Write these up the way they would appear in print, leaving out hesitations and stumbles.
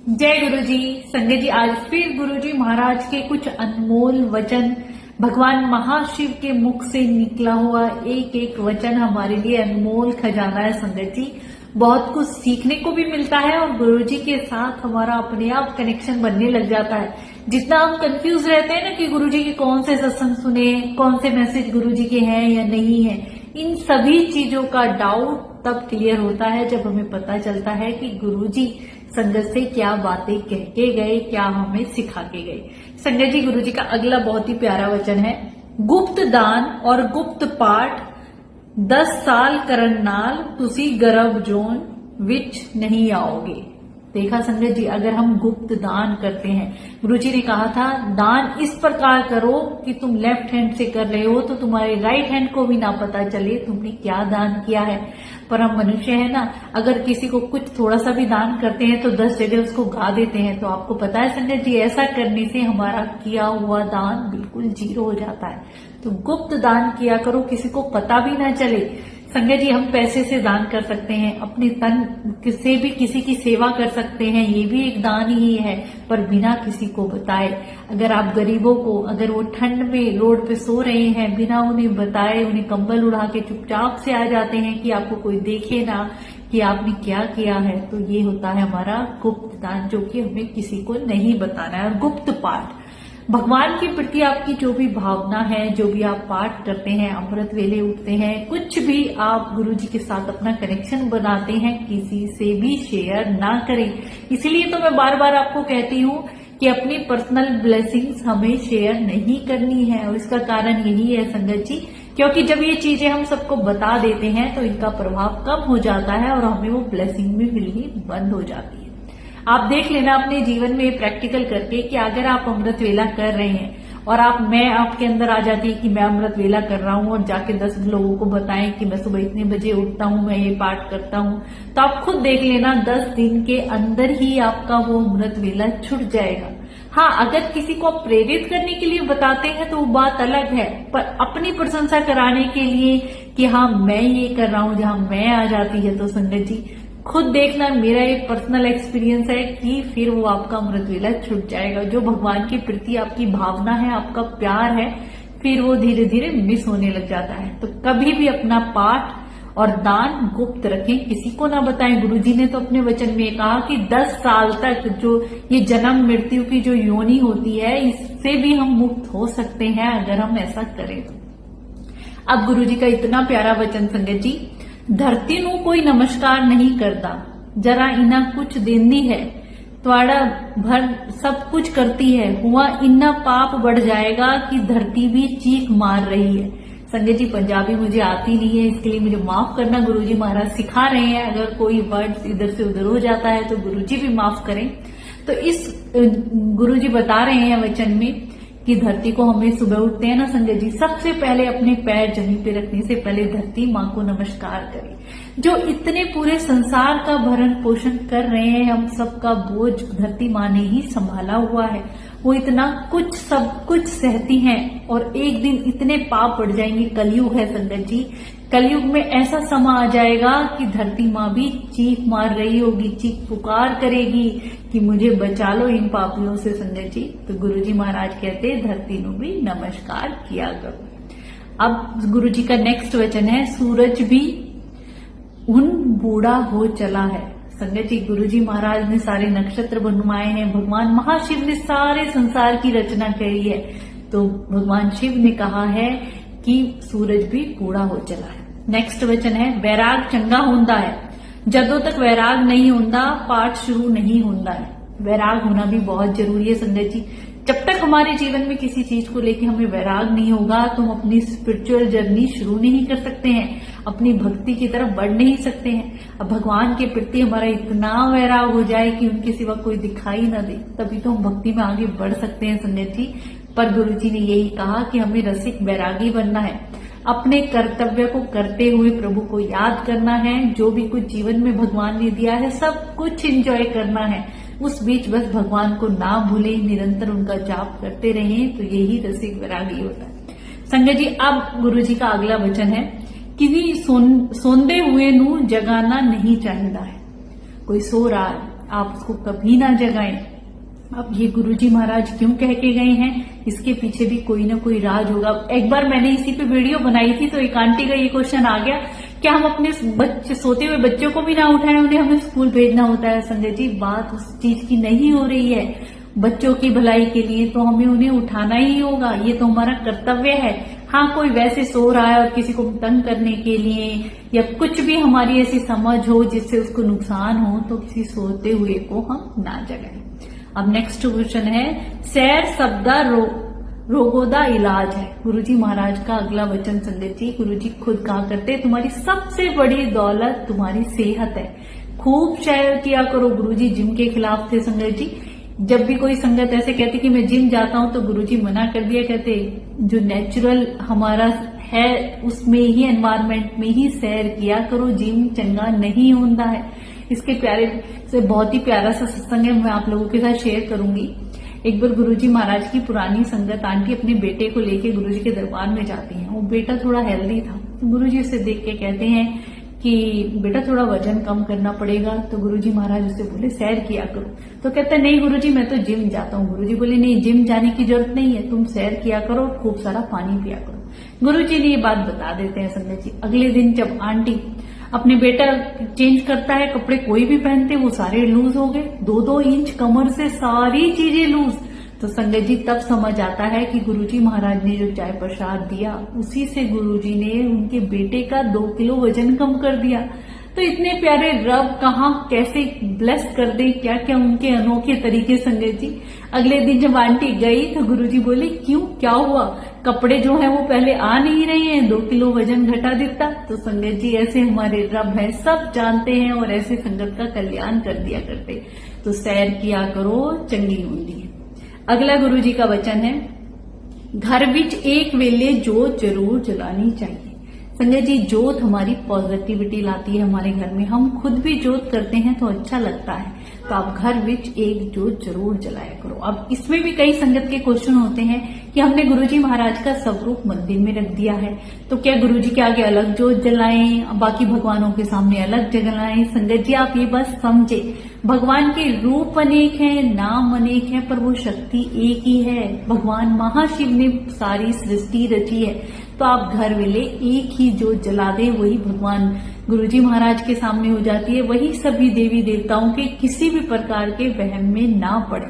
जय गुरु जी। संगत जी, आज फिर गुरु जी महाराज के कुछ अनमोल वचन, भगवान महाशिव के मुख से निकला हुआ एक एक वचन हमारे लिए अनमोल खजाना है। संगत जी, बहुत कुछ सीखने को भी मिलता है और गुरु जी के साथ हमारा अपने आप कनेक्शन बनने लग जाता है। जितना हम कंफ्यूज रहते हैं ना कि गुरु जी के कौन से सत्संग सुने, कौन से मैसेज गुरु जी के हैं या नहीं है, इन सभी चीजों का डाउट तब क्लियर होता है जब हमें पता चलता है कि गुरु जी संगत से क्या बातें कह के गए, क्या हमें सिखा के गए। संगत जी, गुरु जी का अगला बहुत ही प्यारा वचन है, गुप्त दान और गुप्त पाठ 10 साल करन नाल तुसी गर्भ जोन विच नहीं आओगे। देखा संगत जी, अगर हम गुप्त दान करते हैं, गुरु जी ने कहा था दान इस प्रकार करो कि तुम लेफ्ट हैंड से कर रहे हो तो तुम्हारे राइट हैंड को भी ना पता चले तुमने क्या दान किया है। पर हम मनुष्य है ना, अगर किसी को कुछ थोड़ा सा भी दान करते हैं तो 10 जगह उसको गा देते हैं। तो आपको पता है संगत जी, ऐसा करने से हमारा किया हुआ दान बिल्कुल जीरो हो जाता है। तो गुप्त दान किया करो, किसी को पता भी ना चले। संगत जी, हम पैसे से दान कर सकते हैं, अपने तन से भी किसी की सेवा कर सकते हैं, ये भी एक दान ही है, पर बिना किसी को बताए। अगर आप गरीबों को, अगर वो ठंड में रोड पे सो रहे हैं, बिना उन्हें बताए, उन्हें कंबल उड़ा के चुपचाप से आ जाते हैं कि आपको कोई देखे ना कि आपने क्या किया है, तो ये होता है हमारा गुप्त दान, जो कि हमें किसी को नहीं बताना है। और गुप्त पाठ, भगवान के प्रति आपकी जो भी भावना है, जो भी आप पाठ करते हैं, अमृत वेले उठते हैं, कुछ भी आप गुरु जी के साथ अपना कनेक्शन बनाते हैं, किसी से भी शेयर ना करें। इसलिए तो मैं बार बार आपको कहती हूँ कि अपनी पर्सनल ब्लेसिंग्स हमें शेयर नहीं करनी है। और इसका कारण यही है संगत जी, क्योंकि जब ये चीजें हम सबको बता देते हैं तो इनका प्रभाव कम हो जाता है और हमें वो ब्लेसिंग भी मिलनी बंद हो जाती है। आप देख लेना अपने जीवन में प्रैक्टिकल करके कि अगर आप अमृत वेला कर रहे हैं और मैं आपके अंदर आ जाती है कि मैं अमृत वेला कर रहा हूं और जाके 10 लोगों को बताएं कि मैं सुबह इतने बजे उठता हूं, मैं ये पाठ करता हूं, तो आप खुद देख लेना 10 दिन के अंदर ही आपका वो अमृत वेला छूट जाएगा। हाँ, अगर किसी को आप प्रेरित करने के लिए बताते हैं तो वो बात अलग है, पर अपनी प्रशंसा कराने के लिए कि हाँ मैं ये कर रहा हूं, जहां मैं आ जाती है, तो संगत जी खुद देखना, मेरा एक पर्सनल एक्सपीरियंस है कि फिर वो आपका अमृत वेला छूट जाएगा। जो भगवान के प्रति आपकी भावना है, आपका प्यार है, फिर वो धीरे धीरे मिस होने लग जाता है। तो कभी भी अपना पाठ और दान गुप्त रखें, किसी को ना बताएं। गुरुजी ने तो अपने वचन में कहा कि 10 साल तक जो ये जन्म मृत्यु की जो योनि होती है, इससे भी हम मुक्त हो सकते हैं अगर हम ऐसा करें तो। अब गुरुजी का इतना प्यारा वचन संगत जी, धरती नू कोई नमस्कार नहीं करता, जरा इना कुछ देंदी है, त्वाड़ा भर सब कुछ करती है, हुआ इन्ना पाप बढ़ जाएगा कि धरती भी चीख मार रही है। संजय जी, पंजाबी मुझे आती नहीं है, इसके लिए मुझे माफ करना, गुरुजी महाराज सिखा रहे हैं। अगर कोई वर्ड इधर से उधर हो जाता है तो गुरुजी भी माफ करें। तो इस गुरुजी बता रहे हैं वचन में कि धरती को हमें सुबह उठते हैं ना संजय जी, सबसे पहले अपने पैर जमीन पे रखने से पहले धरती माँ को नमस्कार करें, जो इतने पूरे संसार का भरण पोषण कर रहे हैं। हम सबका बोझ धरती माँ ने ही संभाला हुआ है। वो इतना कुछ सब कुछ सहती हैं और एक दिन इतने पाप बढ़ जाएंगे। कलयुग है संगत जी, कलयुग में ऐसा समा आ जाएगा कि धरती माँ भी चीख मार रही होगी, चीख पुकार करेगी कि मुझे बचा लो इन पापियों से। संगत जी, तो गुरुजी महाराज कहते धरती नु भी नमस्कार किया करो। अब गुरुजी का नेक्स्ट वचन है, सूरज भी उन बूढ़ा हो चला है। संगत जी, गुरुजी महाराज ने सारे नक्षत्र बनवाए हैं, भगवान महाशिव ने सारे संसार की रचना करी है, तो भगवान शिव ने कहा है कि सूरज भी बूढ़ा हो चला है। नेक्स्ट वचन है, वैराग चंगा होंदा है, जदों तक वैराग नहीं होंदा पाठ शुरू नहीं होंदा है। वैराग होना भी बहुत जरूरी है संगत जी। जब तक हमारे जीवन में किसी चीज को लेकर हमें वैराग नहीं होगा तो हम अपनी स्पिरिचुअल जर्नी शुरू नहीं कर सकते हैं, अपनी भक्ति की तरफ बढ़ नहीं सकते हैं। अब भगवान के प्रति हमारा इतना वैराग हो जाए कि उनके सिवा कोई दिखाई ना दे, तभी तो हम भक्ति में आगे बढ़ सकते हैं संगत जी। पर गुरुजी ने यही कहा कि हमें रसिक वैरागी बनना है, अपने कर्तव्य को करते हुए प्रभु को याद करना है, जो भी कुछ जीवन में भगवान ने दिया है सब कुछ एंजॉय करना है। उस बीच बस भगवान को ना भूलें, निरंतर उनका जाप करते रहें, तो यही रसिक वैरागी होता है संगत जी। अब गुरुजी का अगला वचन है, किसी सोंदे हुए नू जगाना नहीं चाहिए है। कोई सो रहा है, आप उसको कभी ना जगाएं। अब ये गुरुजी महाराज क्यों कह के गए हैं, इसके पीछे भी कोई ना कोई राज होगा। एक बार मैंने इसी पे वीडियो बनाई थी, तो एक आंटी का ये क्वेश्चन आ गया, क्या हम अपने बच्चे सोते हुए बच्चों को भी ना उठाएं, उन्हें हमें स्कूल भेजना होता है। संजय जी, बात उस चीज की नहीं हो रही है। बच्चों की भलाई के लिए तो हमें उन्हें उठाना ही होगा, ये तो हमारा कर्तव्य है। हाँ, कोई वैसे सो रहा है और किसी को तंग करने के लिए या कुछ भी हमारी ऐसी समझ हो जिससे उसको नुकसान हो, तो किसी सोते हुए को हम ना जगाएं। अब नेक्स्ट क्वेश्चन है, सैर शब्दा रोगोदा इलाज है। गुरुजी महाराज का अगला वचन संगत जी, गुरुजी खुद कहा करते, तुम्हारी सबसे बड़ी दौलत तुम्हारी सेहत है, खूब सैर किया करो। गुरुजी जिम के खिलाफ थे संगत जी। जब भी कोई संगत ऐसे कहती कि मैं जिम जाता हूं, तो गुरुजी मना कर दिया, कहते जो नेचुरल हमारा है उसमें ही, एनवायरमेंट में ही सैर किया करो, जिम चंगा नहीं होता है। इसके प्यारे से बहुत ही प्यारा सा सत्संग है, मैं आप लोगों के साथ शेयर करूंगी। एक बार गुरुजी महाराज की पुरानी संगत आंटी अपने बेटे को लेके गुरुजी के दरबार में जाती हैं। वो बेटा थोड़ा हेल्दी था, तो गुरुजी उसे देख के कहते हैं कि बेटा थोड़ा वजन कम करना पड़ेगा। तो गुरुजी महाराज उसे बोले सैर किया करो। तो कहता है नहीं गुरुजी, मैं तो जिम जाता हूँ। गुरुजी बोले नहीं, जिम जाने की जरूरत नहीं है, तुम सैर किया करो, खूब सारा पानी पिया करो। गुरुजी ने ये बात बता देते हैं संगत जी। अगले दिन जब आंटी अपने बेटा चेंज करता है कपड़े, कोई भी पहनते, वो सारे लूज हो गए, 2-2 इंच कमर से सारी चीजें लूज। तो संगत जी तब समझ आता है कि गुरुजी महाराज ने जो चाय प्रसाद दिया, उसी से गुरुजी ने उनके बेटे का 2 किलो वजन कम कर दिया। तो इतने प्यारे रब कहाँ कैसे ब्लेस कर दे, क्या क्या उनके अनोखे तरीके संगत जी। अगले दिन जब आंटी गई तो गुरुजी बोले क्यों, क्या हुआ, कपड़े जो है वो पहले आ नहीं रहे हैं, 2 किलो वजन घटा देता। तो संगत जी ऐसे हमारे रब है, सब जानते हैं और ऐसे संगत का कल्याण कर दिया करते। तो सैर किया करो, चंगी होती है। अगला गुरुजी का वचन है, घर विच एक वेले जोत जरूर जलानी चाहिए। संजय जी, जोत हमारी पॉजिटिविटी लाती है हमारे घर में। हम खुद भी जोत करते हैं तो अच्छा लगता है, तो आप घर विच एक जोत जरूर जलाया करो। अब इसमें भी कई संगत के क्वेश्चन होते हैं कि हमने गुरुजी महाराज का स्वरूप मंदिर में रख दिया है, तो क्या गुरुजी के आगे अलग जोत जलाएं, बाकी भगवानों के सामने अलग जलाएं। संगत जी आप ये बस समझे, भगवान के रूप अनेक हैं, नाम अनेक हैं, पर वो शक्ति एक ही है। भगवान महाशिव ने सारी सृष्टि रची है, तो आप घर वेले एक ही जोत जला दें, वही भगवान गुरुजी महाराज के सामने हो जाती है। वही सभी देवी देवताओं के किसी भी प्रकार के वहम में ना पड़े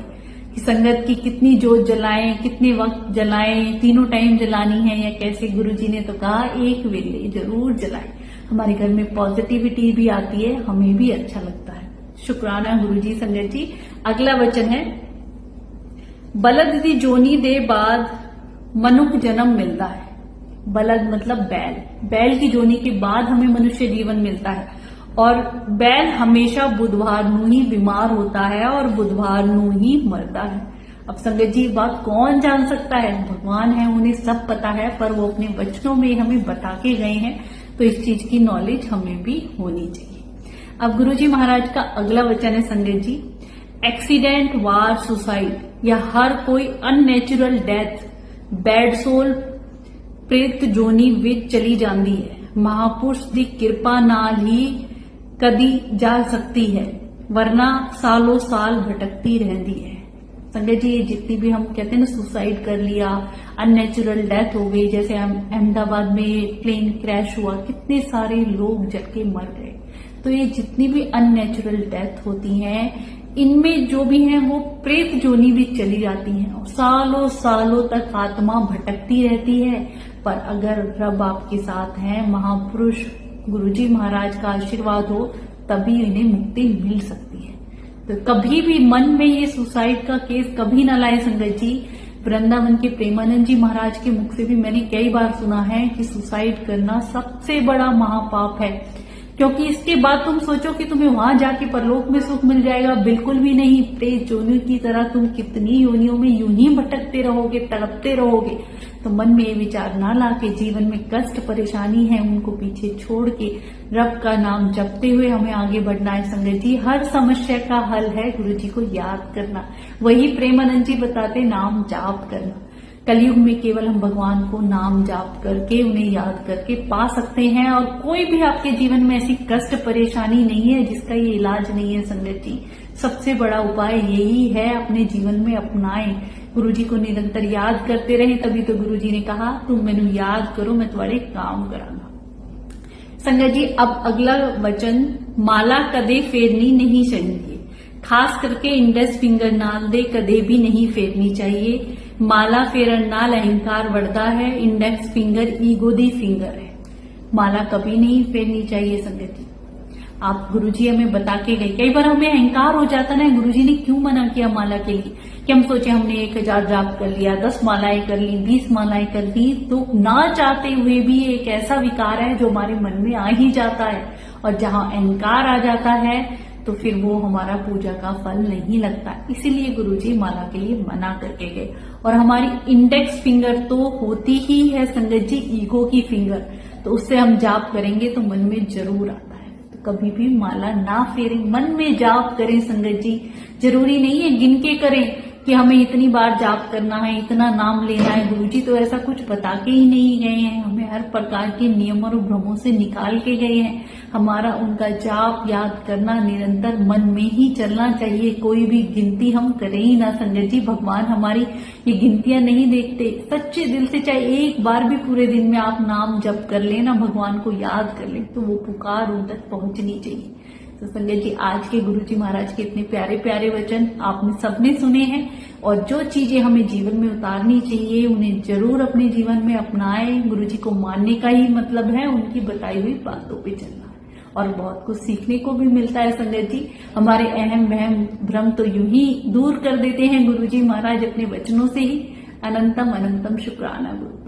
कि संगत की कितनी जोत जलाएं, कितने वक्त जलाएं, तीनों टाइम जलानी है या कैसे। गुरुजी ने तो कहा एक वेले जरूर जलाएं, हमारे घर में पॉजिटिविटी भी आती है, हमें भी अच्छा लगता है। शुक्राना गुरुजी। संगत जी अगला वचन है, बलद दी जोनी दे बाद मनुख जन्म मिलता है। बलद मतलब बैल, बैल की जोनी के बाद हमें मनुष्य जीवन मिलता है। और बैल हमेशा बुधवार नू ही बीमार होता है और बुधवार नू ही मरता है। अब संगत जी बात कौन जान सकता है, भगवान है, उन्हें सब पता है, पर वो अपने वचनों में हमें बता के गए हैं, तो इस चीज की नॉलेज हमें भी होनी चाहिए। अब गुरुजी महाराज का अगला वचन है संगत जी, एक्सीडेंट, वार, सुसाइड या हर कोई अननेचुरल डेथ बैड सोल प्रेत जोनी विच चली जाती है। महापुरुष दी कृपा नाल ही कदी जा सकती है, वरना सालों साल भटकती रहती है। संगत जी ये जितनी भी हम कहते हैं ना, सुसाइड कर लिया, अननेचुरल डेथ हो गई, जैसे अहमदाबाद में प्लेन क्रैश हुआ, कितने सारे लोग जल के मर गए। तो ये जितनी भी अननेचुरल डेथ होती हैं, इनमें जो भी हैं वो प्रेत जोनी भी चली जाती हैं और सालों सालों तक आत्मा भटकती रहती है। पर अगर रब आपके साथ है, महापुरुष गुरुजी महाराज का आशीर्वाद हो, तभी इन्हें मुक्ति मिल सकती है। तो कभी भी मन में ये सुसाइड का केस कभी ना लाए संगत जी। वृंदावन के प्रेमानंद जी महाराज के मुख से भी मैंने कई बार सुना है कि सुसाइड करना सबसे बड़ा महापाप है, क्योंकि इसके बाद तुम सोचो कि तुम्हें वहां जाके परलोक में सुख मिल जाएगा, बिल्कुल भी नहीं। प्रेत जोनियों की तरह तुम कितनी योनियों में यूं ही भटकते रहोगे, तड़पते रहोगे। तो मन में ये विचार ना लाके, जीवन में कष्ट परेशानी है उनको पीछे छोड़ के रब का नाम जपते हुए हमें आगे बढ़ना है। संगत जी हर समस्या का हल है गुरु जी को याद करना, वही प्रेमानंद जी बताते नाम जाप करना। कलयुग में केवल हम भगवान को नाम जाप करके, उन्हें याद करके पा सकते हैं। और कोई भी आपके जीवन में ऐसी कष्ट परेशानी नहीं है जिसका ये इलाज नहीं है संगत जी। सबसे बड़ा उपाय यही है, अपने जीवन में अपनाएं, गुरुजी को निरंतर याद करते रहें। तभी तो गुरुजी ने कहा तुम मैनू याद करो, मैं तुम्हारे काम करांगा। संगत जी, अब अगला वचन, माला कदे फेरनी नहीं चाहिए, खास करके इंडेक्स फिंगर नाल दे कदे भी नहीं फेरनी चाहिए। माला फेरन नाल अहंकार बढ़ता है। इंडेक्स फिंगर ईगो दी फिंगर है, माला कभी नहीं फेरनी चाहिए। संगत जी, आप गुरुजी हमें बता के गए, कई बार हमें अहंकार हो जाता ना, गुरुजी ने क्यों मना किया माला के लिए, कि हम सोचे हमने 1000 जाप कर लिया, 10 मालाएं कर ली, 20 मालाएं कर ली, तो ना चाहते हुए भी एक ऐसा विकार है जो हमारे मन में आ ही जाता है, और जहां अहंकार आ जाता है तो फिर वो हमारा पूजा का फल नहीं लगता। इसीलिए गुरुजी माला के लिए मना करके गए। और हमारी इंडेक्स फिंगर तो होती ही है संगत जी ईगो की फिंगर, तो उससे हम जाप करेंगे तो मन में जरूर आता है। तो कभी भी माला ना फेरें, मन में जाप करें संगत जी। जरूरी नहीं है गिन के करें कि हमें इतनी बार जाप करना है, इतना नाम लेना है। गुरुजी तो ऐसा कुछ बता के ही नहीं गए हैं, हमें हर प्रकार के नियम और भ्रमों से निकाल के गए हैं। हमारा उनका जाप याद करना निरंतर मन में ही चलना चाहिए, कोई भी गिनती हम करें ही ना संगत जी। भगवान हमारी ये गिनतियां नहीं देखते। सच्चे दिल से चाहे एक बार भी पूरे दिन में आप नाम जप कर लेना, भगवान को याद कर ले, तो वो पुकार उन तक पहुंचनी चाहिए। तो संगत जी, आज के गुरुजी महाराज के इतने प्यारे प्यारे वचन आपने सबने सुने हैं, और जो चीजें हमें जीवन में उतारनी चाहिए उन्हें जरूर अपने जीवन में अपनाएं। गुरुजी को मानने का ही मतलब है उनकी बताई हुई बातों पे चलना, और बहुत कुछ सीखने को भी मिलता है संगत जी। हमारे अहम वहम भ्रम तो यूं ही दूर कर देते हैं गुरुजी महाराज अपने वचनों से ही। अनंतम अनंतम शुक्राना गुरु।